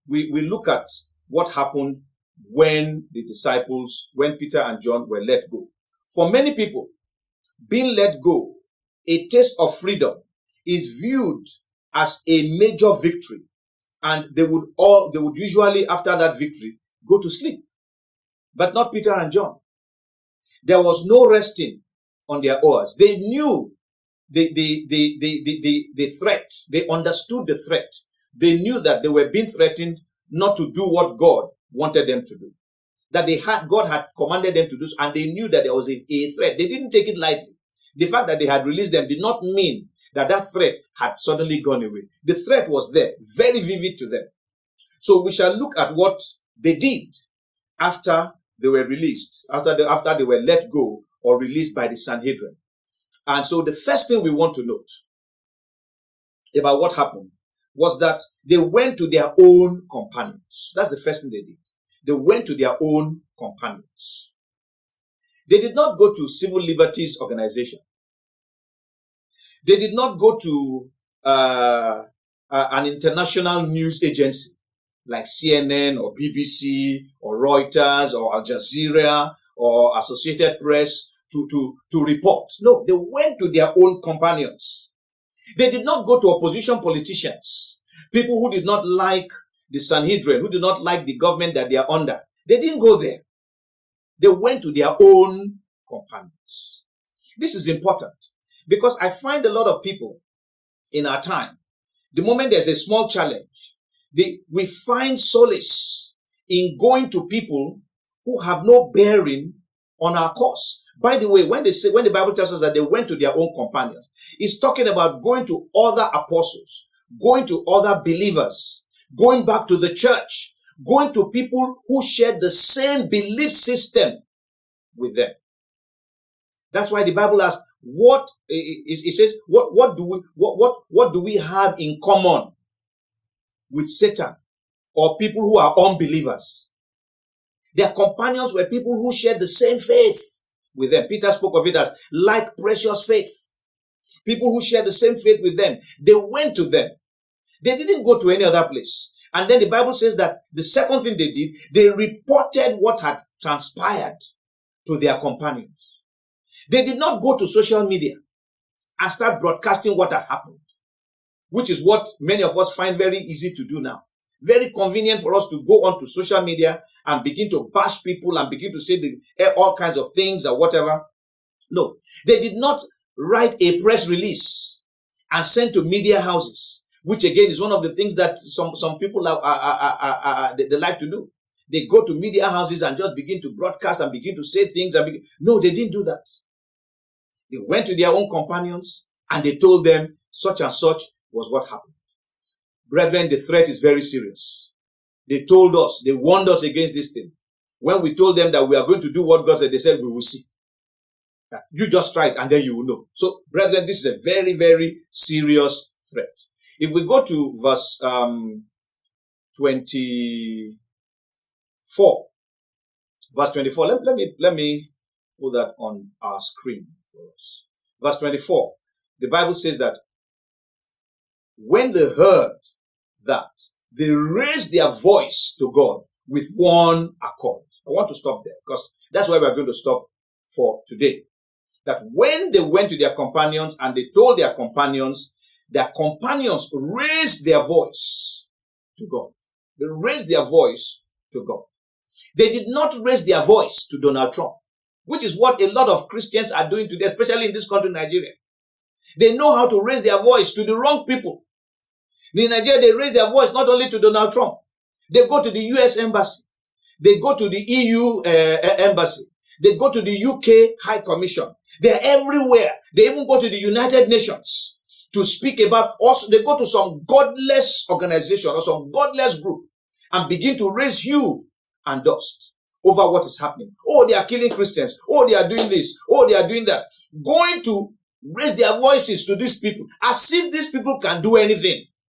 we look at what happened when when Peter and John were let go. For many people, being let go, a taste of freedom, is viewed as a major victory. And they would usually, after that victory, go to sleep. But not Peter and John. There was no resting on their oars. They knew the threat. They understood the threat. They knew that they were being threatened not to do what God wanted them to do. That God had commanded them to do, and they knew that there was a threat. They didn't take it lightly. The fact that they had released them did not mean that threat had suddenly gone away. The threat was there, very vivid to them. So we shall look at what they did after they were released, after they were let go or released by the Sanhedrin. And so the first thing we want to note about what happened was that they went to their own companions. That's the first thing they did. They went to their own companions. They did not go to civil liberties organization. They did not go to an international news agency like CNN or BBC or Reuters or Al Jazeera or Associated Press to report. No, they went to their own companions. They did not go to opposition politicians, people who did not like the Sanhedrin, who did not like the government that they are under. They didn't go there. They went to their own companions. This is important because I find a lot of people in our time, the moment there's a small challenge, we find solace in going to people who have no bearing on our cause. By the way, when the Bible tells us that they went to their own companions, it's talking about going to other apostles, going to other believers, going back to the church, going to people who shared the same belief system with them. That's why the Bible asks, it says, what do we have in common with Satan or people who are unbelievers? Their companions were people who shared the same faith with them. Peter spoke of it as like precious faith. People who shared the same faith with them. They went to them. They didn't go to any other place. And then the Bible says that the second thing they did, they reported what had transpired to their companions. They did not go to social media and start broadcasting what had happened, which is what many of us find very easy to do now. Very convenient for us to go onto social media and begin to bash people and begin to say all kinds of things or whatever. No, they did not write a press release and send to media houses, which again is one of the things that some people they like to do. They go to media houses and just begin to broadcast and begin to say things. No, they didn't do that. They went to their own companions and they told them such and such was what happened. Brethren, the threat is very serious. They told us, they warned us against this thing. When we told them that we are going to do what God said, they said, we will see. You just try it and then you will know. So, brethren, this is a very, very serious threat. If we go to verse 24, let me put that on our screen for us. Verse 24, the Bible says that when they heard that, they raised their voice to God with one accord. I want to stop there because that's where we're going to stop for today. That when they went to their companions and they told their companions raised their voice to God. They raised their voice to God. They did not raise their voice to Donald Trump, which is what a lot of Christians are doing today, especially in this country, Nigeria. They know how to raise their voice to the wrong people. In Nigeria, they raise their voice not only to Donald Trump. They go to the US embassy. They go to the EU embassy. They go to the UK High Commission. They're everywhere. They even go to the United Nations to speak about us. They go to some godless organization or some godless group and begin to raise hue and dust over what is happening. Oh, they are killing Christians. Oh, they are doing this. Oh, they are doing that. Going to raise their voices to these people as if these people can do anything.